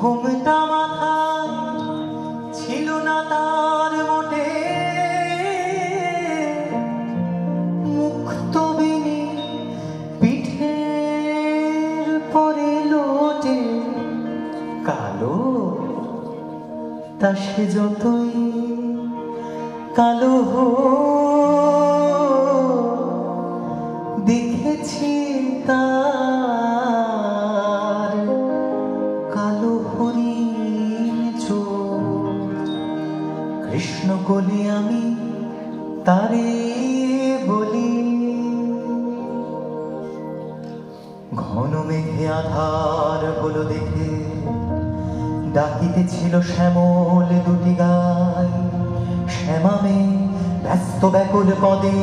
ঘোমটা মাথায় ছিল না তার মোটে, মুক্ত বেনি পিঠের পরে লোটে। কালো তা সে যতই কালো দেখেছি তার কালো হরিণ চোখ। কৃষ্ণ কলি আমি তারে বলি। ঘন মেঘে আধার হলো দেখে ডাকিতেছিল শ্যামল দুটি গাই। শ্যামামে ব্যস্ত ব্যাকুল পদে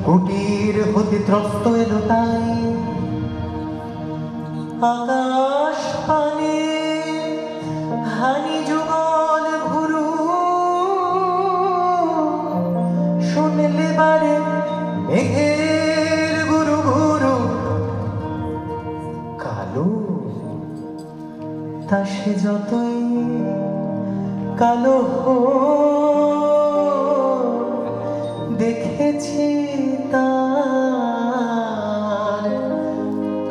কুটির হতে ত্রস্ত এলো তাই। আকাশ পানে হানি যুগল ভুরু, শুনলে বারে মেঘের গুরু গুরু। কালো তা সে যতই কালো দেখেছি তার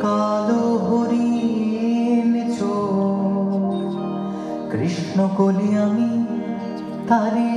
কালো হরিণ চোখ। কৃষ্ণ কলি আমি তারে